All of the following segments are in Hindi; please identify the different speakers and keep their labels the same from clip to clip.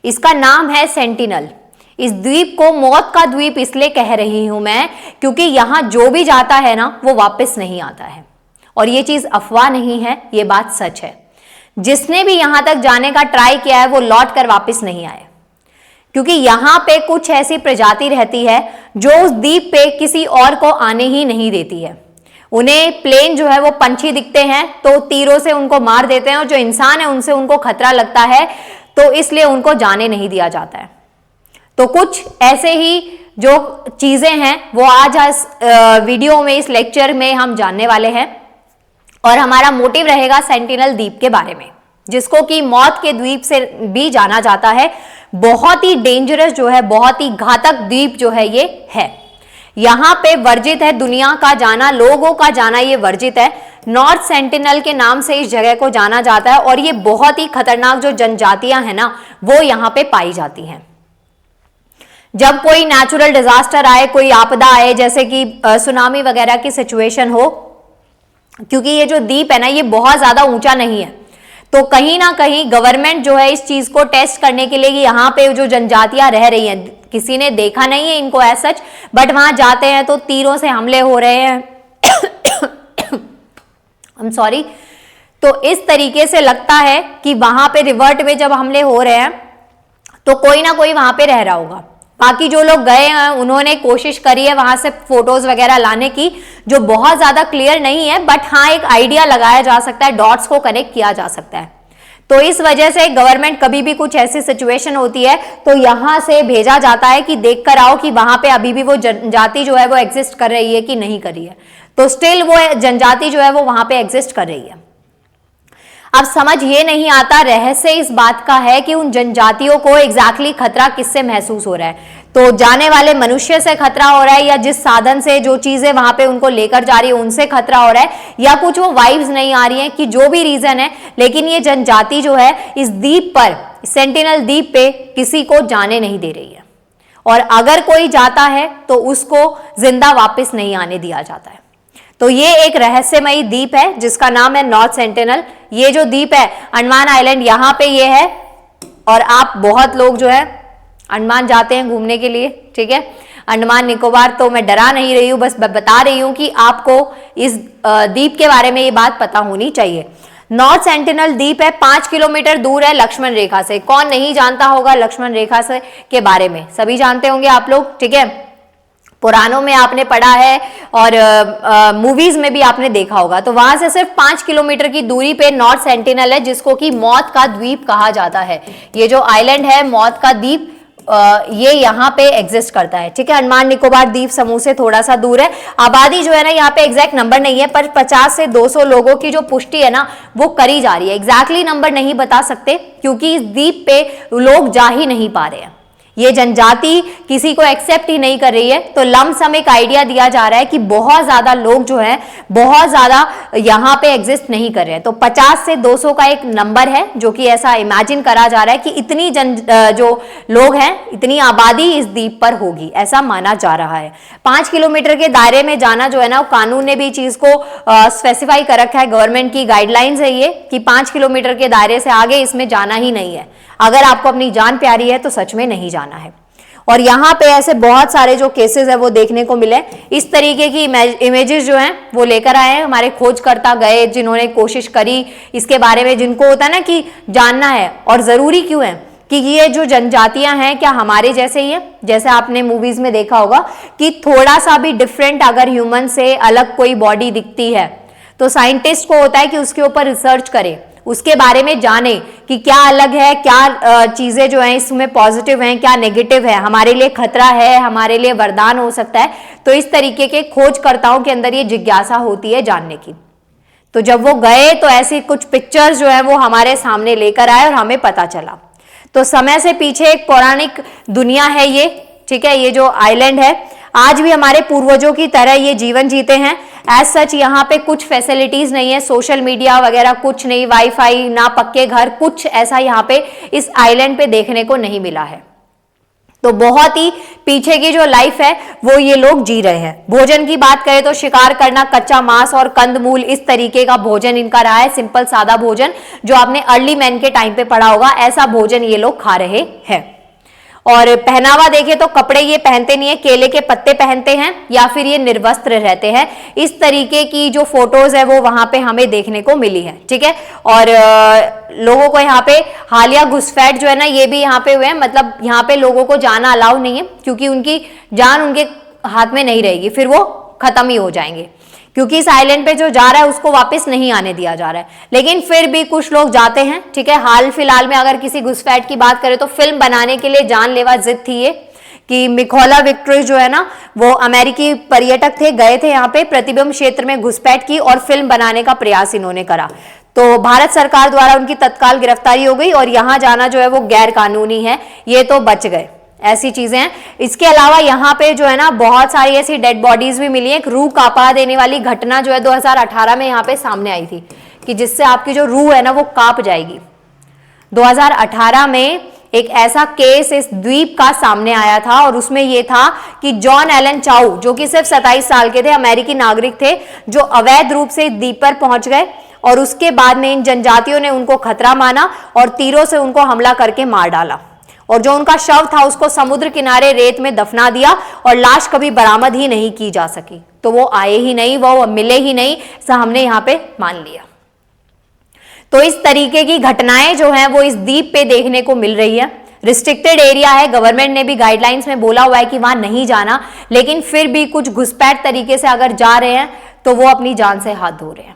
Speaker 1: इसका नाम है सेंटिनल। इस द्वीप को मौत का द्वीप इसलिए कह रही हूं मैं क्योंकि यहां जो भी जाता है ना वो वापस नहीं आता है। और ये चीज अफवाह नहीं है, ये बात सच है। जिसने भी यहां तक जाने का ट्राई किया है वो लौट कर वापस नहीं आए, क्योंकि यहां पे कुछ ऐसी प्रजाति रहती है जो उस द्वीप पे किसी और को आने ही नहीं देती है। उन्हें प्लेन जो है वो पंछी दिखते हैं तो तीरों से उनको मार देते हैं, और जो इंसान है उनसे उनको खतरा लगता है तो इसलिए उनको जाने नहीं दिया जाता है। तो कुछ ऐसे ही जो चीजें हैं वो आज इस वीडियो में, इस लेक्चर में हम जानने वाले हैं, और हमारा मोटिव रहेगा सेंटिनल द्वीप के बारे में, जिसको कि मौत के द्वीप से भी जाना जाता है। बहुत ही डेंजरस जो है, बहुत ही घातक द्वीप जो है ये है। यहां पे वर्जित है दुनिया का जाना, लोगों का जाना ये वर्जित है। नॉर्थ सेंटिनल के नाम से इस जगह को जाना जाता है, और ये बहुत ही खतरनाक जो जनजातियां हैं ना वो यहां पे पाई जाती हैं। जब कोई नेचुरल डिजास्टर आए, कोई आपदा आए, जैसे कि सुनामी वगैरह की सिचुएशन हो, क्योंकि ये जो द्वीप है ना ये बहुत ज्यादा ऊंचा नहीं है, तो कहीं ना कहीं गवर्नमेंट जो है इस चीज को टेस्ट करने के लिए कि यहाँ पे जो जनजातियां रह रही हैं, किसी ने देखा नहीं है इनको एज सच, बट वहां जाते हैं तो तीरों से हमले हो रहे हैं I'm sorry। तो इस तरीके से लगता है कि वहां पे रिवर्ट में जब हमले हो रहे हैं तो कोई ना कोई वहां पे रह रहा होगा। बाकी जो लोग गए हैं उन्होंने कोशिश करी है वहां से फोटोज वगैरह लाने की, जो बहुत ज्यादा क्लियर नहीं है, बट हाँ एक आइडिया लगाया जा सकता है, डॉट्स को कनेक्ट किया जा सकता है। तो इस वजह से गवर्नमेंट कभी भी कुछ ऐसी सिचुएशन होती है तो यहां से भेजा जाता है कि देख कर आओ कि वहां पे अभी भी वो जनजाति जो है वो एग्जिस्ट कर रही है कि नहीं कर रही है। तो स्टिल वो जनजाति जो है वो वहां पे एग्जिस्ट कर रही है। अब समझ ये नहीं आता, रहस्य इस बात का है कि उन जनजातियों को एग्जैक्टली खतरा किससे महसूस हो रहा है। तो जाने वाले मनुष्य से खतरा हो रहा है, या जिस साधन से जो चीजें वहां पे उनको लेकर जा रही है उनसे खतरा हो रहा है, या कुछ वो वाइब्स नहीं आ रही हैं, कि जो भी रीजन है, लेकिन ये जनजाति जो है इस द्वीप पर, सेंटिनल द्वीप पे किसी को जाने नहीं दे रही है, और अगर कोई जाता है तो उसको जिंदा वापस नहीं आने दिया जाता है। तो ये एक रहस्यमयी द्वीप है जिसका नाम है नॉर्थ सेंटिनल। ये जो द्वीप है अंडमान आइलैंड, यहाँ पे ये है, और आप बहुत लोग जो है अंडमान जाते हैं घूमने के लिए, ठीक है। अंडमान निकोबार तो मैं डरा नहीं रही हूँ, बस बता रही हूँ कि आपको इस द्वीप के बारे में ये बात पता होनी चाहिए। नॉर्थ सेंटिनल द्वीप है, 5 किलोमीटर दूर है लक्ष्मण रेखा से। कौन नहीं जानता होगा लक्ष्मण रेखा से के बारे में, सभी जानते होंगे आप लोग, ठीक है। पुराणों में आपने पढ़ा है और मूवीज में भी आपने देखा होगा। तो वहां से सिर्फ 5 किलोमीटर की दूरी पे नॉर्थ सेंटिनल है, जिसको कि मौत का द्वीप कहा जाता है। ये जो आइलैंड है मौत का द्वीप, ये यहाँ पे एग्जिस्ट करता है, ठीक है। अंडमान निकोबार द्वीप समूह से थोड़ा सा दूर है। आबादी जो है ना, यहाँ पे एग्जैक्ट नंबर नहीं है, पर 50 से 200 लोगों की जो पुष्टि है ना वो करी जा रही है। एग्जैक्टली नंबर नहीं बता सकते क्योंकि इस द्वीप पे लोग जा ही नहीं पा रहे हैं, ये जनजाति किसी को एक्सेप्ट ही नहीं कर रही है। तो लमसम एक आइडिया दिया जा रहा है कि बहुत ज्यादा लोग जो है बहुत ज्यादा यहाँ पे एग्जिस्ट नहीं कर रहे हैं। तो 50 से 200 का एक नंबर है जो कि ऐसा इमेजिन करा जा रहा है कि इतनी जो लोग हैं, इतनी आबादी इस द्वीप पर होगी, ऐसा माना जा रहा है। 5 किलोमीटर के दायरे में जाना जो है ना, कानून ने भी चीज को स्पेसिफाई कर रखा है, गवर्नमेंट की गाइडलाइंस है ये कि 5 किलोमीटर के दायरे से आगे इसमें जाना ही नहीं है। अगर आपको अपनी जान प्यारी है तो सच में नहीं जाना है। और यहाँ पे ऐसे बहुत सारे जो केसेस है वो देखने को मिले। इस तरीके की इमेजेस जो हैं वो लेकर आए हैं हमारे खोजकर्ता, गए जिन्होंने कोशिश करी इसके बारे में, जिनको होता है ना कि जानना है। और जरूरी क्यों है कि ये जो जनजातियां हैं क्या हमारे जैसे ही है, जैसे आपने मूवीज में देखा होगा कि थोड़ा सा भी डिफरेंट अगर ह्यूमन से अलग कोई बॉडी दिखती है तो साइंटिस्ट को होता है कि उसके ऊपर रिसर्च करे, उसके बारे में जाने कि क्या अलग है, क्या चीजें जो हैं इसमें पॉजिटिव हैं, क्या नेगेटिव है, हमारे लिए खतरा है, हमारे लिए वरदान हो सकता है। तो इस तरीके के खोजकर्ताओं के अंदर ये जिज्ञासा होती है जानने की। तो जब वो गए तो ऐसी कुछ पिक्चर्स जो है वो हमारे सामने लेकर आए और हमें पता चला। तो समय से पीछे एक पौराणिक दुनिया है ये, ठीक है। ये जो आइलैंड है आज भी हमारे पूर्वजों की तरह ये जीवन जीते हैं। एज सच यहाँ पे कुछ फैसिलिटीज नहीं है, सोशल मीडिया वगैरह कुछ नहीं, वाईफाई ना, पक्के घर, कुछ ऐसा यहाँ पे इस आइलैंड पे देखने को नहीं मिला है। तो बहुत ही पीछे की जो लाइफ है वो ये लोग जी रहे हैं। भोजन की बात करें तो शिकार करना, कच्चा मांस और कंदमूल, इस तरीके का भोजन इनका रहा है। सिंपल सादा भोजन जो आपने अर्ली मैन के टाइम पे पढ़ा होगा, ऐसा भोजन ये लोग खा रहे हैं। और पहनावा देखें तो कपड़े ये पहनते नहीं है, केले के पत्ते पहनते हैं या फिर ये निर्वस्त्र रहते हैं। इस तरीके की जो फोटोज है वो वहां पे हमें देखने को मिली है, ठीक है। और लोगों को यहाँ पे हालिया घुसपैठ जो है ना, ये भी यहाँ पे हुए हैं, मतलब यहाँ पे लोगों को जाना अलाउ नहीं है, क्योंकि उनकी जान उनके हाथ में नहीं रहेगी, फिर वो खत्म ही हो जाएंगे, क्योंकि इस आइलैंड पे जो जा रहा है उसको वापस नहीं आने दिया जा रहा है। लेकिन फिर भी कुछ लोग जाते हैं, ठीक है। हाल फिलहाल में अगर किसी घुसपैठ की बात करें तो फिल्म बनाने के लिए जानलेवा जिद थी ये, कि मिखोला विक्ट्री जो है ना, वो अमेरिकी पर्यटक थे, गए थे यहाँ पे, प्रतिबंध क्षेत्र में घुसपैठ की और फिल्म बनाने का प्रयास इन्होंने करा। तो भारत सरकार द्वारा उनकी तत्काल गिरफ्तारी हो गई और यहाँ जाना जो है वो गैर कानूनी है, ये तो बच गए। ऐसी चीजें हैं। इसके अलावा यहाँ पे जो है ना बहुत सारी ऐसी डेड बॉडीज भी मिली है। एक रूह कांपा देने वाली घटना जो है 2018 में यहाँ पे सामने आई थी, कि जिससे आपकी जो रूह है ना वो कांप जाएगी। 2018 में एक ऐसा केस इस द्वीप का सामने आया था और उसमें यह था कि जॉन एलन चाउ, जो कि सिर्फ 27 साल के थे, अमेरिकी नागरिक थे, जो अवैध रूप से द्वीप पर पहुंच गए और उसके बाद में इन जनजातियों ने उनको खतरा माना और तीरों से उनको हमला करके मार डाला। और जो उनका शव था उसको समुद्र किनारे रेत में दफना दिया और लाश कभी बरामद ही नहीं की जा सकी। तो वो आए ही नहीं, वो मिले ही नहीं, ऐसा हमने यहाँ पे मान लिया। तो इस तरीके की घटनाएं जो हैं वो इस द्वीप पे देखने को मिल रही है। रिस्ट्रिक्टेड एरिया है, गवर्नमेंट ने भी गाइडलाइंस में बोला हुआ है कि वहां नहीं जाना, लेकिन फिर भी कुछ घुसपैठ तरीके से अगर जा रहे हैं तो वो अपनी जान से हाथ धो रहे हैं।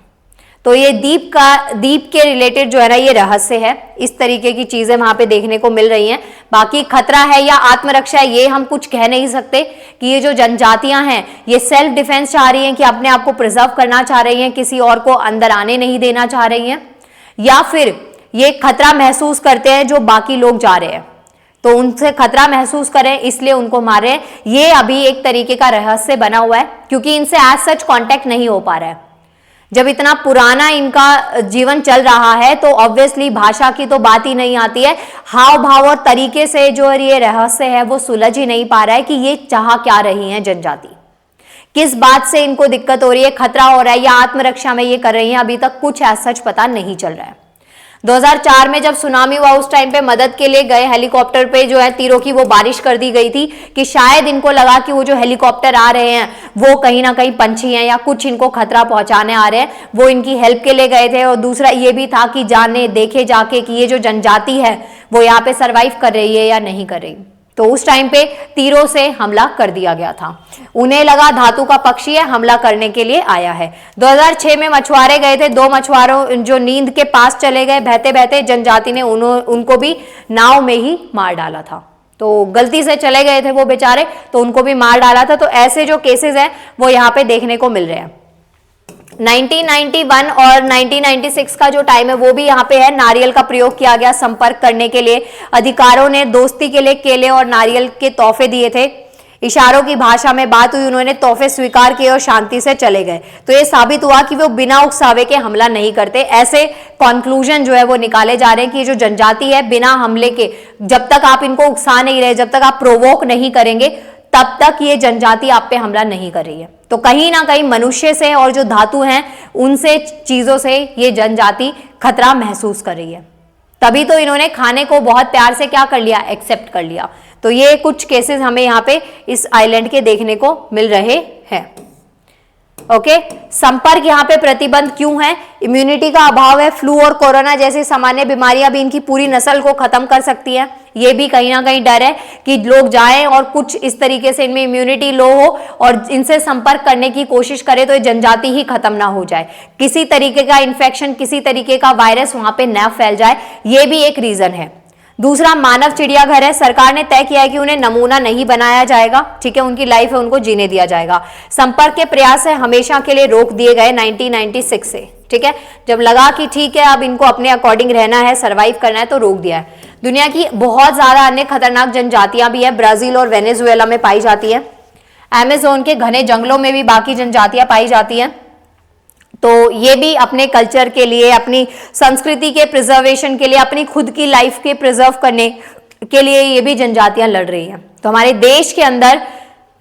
Speaker 1: तो ये द्वीप के रिलेटेड जो है ना ये रहस्य है। इस तरीके की चीजें वहां पे देखने को मिल रही हैं। बाकी खतरा है या आत्मरक्षा है ये हम कुछ कह नहीं सकते, कि ये जो जनजातियां हैं ये सेल्फ डिफेंस चाह रही हैं, कि अपने आप को प्रिजर्व करना चाह रही हैं, किसी और को अंदर आने नहीं देना चाह रही हैं, या फिर ये खतरा महसूस करते हैं जो बाकी लोग जा रहे हैं तो उनसे खतरा महसूस करें इसलिए उनको मारे। ये अभी एक तरीके का रहस्य बना हुआ है, क्योंकि इनसे एज सच कांटेक्ट नहीं हो पा रहा है। जब इतना पुराना इनका जीवन चल रहा है तो ऑब्वियसली भाषा की तो बात ही नहीं आती है, हाव भाव और तरीके से जो ये रहस्य है वो सुलझ ही नहीं पा रहा है कि ये चाह क्या रही हैं जनजाति, किस बात से इनको दिक्कत हो रही है, खतरा हो रहा है या आत्मरक्षा में ये कर रही हैं, अभी तक कुछ एज सच पता नहीं चल रहा है। 2004 में जब सुनामी हुआ उस टाइम पे मदद के लिए गए हेलीकॉप्टर पे जो है तीरों की वो बारिश कर दी गई थी, कि शायद इनको लगा कि वो जो हेलीकॉप्टर आ रहे हैं वो कहीं ना कहीं पंछी हैं या कुछ इनको खतरा पहुंचाने आ रहे हैं, वो इनकी हेल्प के लिए गए थे। और दूसरा ये भी था कि जाने देखे जाके कि ये जो जनजाति है वो यहाँ पे सरवाइव कर रही है या नहीं कर रही। तो उस टाइम पे तीरों से हमला कर दिया गया था। उन्हें लगा धातु का पक्षी है, हमला करने के लिए आया है। 2006 में मछुआरे गए थे, 2 मछुआरों जो नींद के पास चले गए बहते बहते, जनजाति ने उनको भी नाव में ही मार डाला था। तो गलती से चले गए थे वो बेचारे, तो उनको भी मार डाला था। तो ऐसे जो केसेस हैं वो यहाँ पे देखने को मिल रहे हैं। 1991 और 1996 का जो टाइम है वो भी यहाँ पे है। नारियल का प्रयोग किया गया संपर्क करने के लिए। अधिकारों ने दोस्ती के लिए केले और नारियल के तोहफे दिए थे। इशारों की भाषा में बात हुई, उन्होंने तोहफे स्वीकार किए और शांति से चले गए। तो ये साबित हुआ कि वो बिना उकसावे के हमला नहीं करते। ऐसे कंक्लूजन जो है वो निकाले जा रहे हैं कि जो जनजाति है बिना हमले के, जब तक आप इनको उकसा नहीं रहे, जब तक आप प्रोवोक नहीं करेंगे, तब तक ये जनजाति आप पे हमला नहीं कर रही है। तो कहीं ना कहीं मनुष्य से और जो धातु हैं उनसे, चीजों से ये जनजाति खतरा महसूस कर रही है। तभी तो इन्होंने खाने को बहुत प्यार से क्या कर लिया, एक्सेप्ट कर लिया। तो ये कुछ केसेस हमें यहाँ पे इस आइलैंड के देखने को मिल रहे हैं। ओके, संपर्क यहाँ पे प्रतिबंध क्यों है? इम्यूनिटी का अभाव है। फ्लू और कोरोना जैसी सामान्य बीमारियां भी इनकी पूरी नस्ल को खत्म कर सकती हैं। ये भी कहीं ना कहीं डर है कि लोग जाएं और कुछ इस तरीके से इनमें इम्यूनिटी लो हो और इनसे संपर्क करने की कोशिश करें तो ये जनजाति ही खत्म ना हो जाए, किसी तरीके का इन्फेक्शन, किसी तरीके का वायरस वहां पे न फैल जाए। ये भी एक रीजन है। दूसरा, मानव चिड़ियाघर है। सरकार ने तय किया है कि उन्हें नमूना नहीं बनाया जाएगा, ठीक है, उनकी लाइफ है, उनको जीने दिया जाएगा। संपर्क के प्रयास है हमेशा के लिए रोक दिए गए 1996 से, ठीक है। जब लगा कि ठीक है अब इनको अपने अकॉर्डिंग रहना है, सरवाइव करना है, तो रोक दिया है। दुनिया की बहुत ज्यादा अन्य खतरनाक जनजातियां भी है, ब्राजील और वेनेजुएला में पाई जाती है। अमेज़न के घने जंगलों में भी बाकी जनजातियां पाई जाती हैं। तो ये भी अपने कल्चर के लिए, अपनी संस्कृति के प्रिजर्वेशन के लिए, अपनी खुद की लाइफ के प्रिजर्व करने के लिए ये भी जनजातियां लड़ रही हैं। तो हमारे देश के अंदर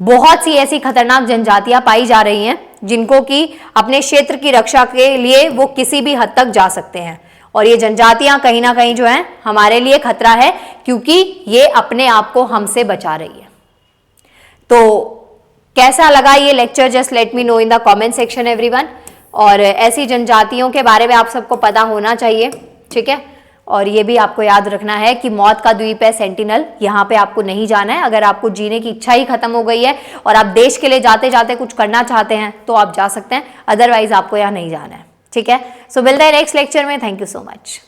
Speaker 1: बहुत सी ऐसी खतरनाक जनजातियां पाई जा रही हैं जिनको कि अपने क्षेत्र की रक्षा के लिए वो किसी भी हद तक जा सकते हैं, और ये जनजातियां कहीं ना कहीं जो है हमारे लिए खतरा है, क्योंकि ये अपने आप को हमसे बचा रही है। तो कैसा लगा ये lecture, just let me know in the comment section everyone. और ऐसी जनजातियों के बारे में आप सबको पता होना चाहिए, ठीक है। और ये भी आपको याद रखना है कि मौत का द्वीप है सेंटिनल, यहाँ पे आपको नहीं जाना है। अगर आपको जीने की इच्छा ही खत्म हो गई है और आप देश के लिए जाते जाते कुछ करना चाहते हैं तो आप जा सकते हैं, अदरवाइज आपको यहाँ नहीं जाना है, ठीक है। सो मिलते हैं नेक्स्ट लेक्चर में। Thank you so much.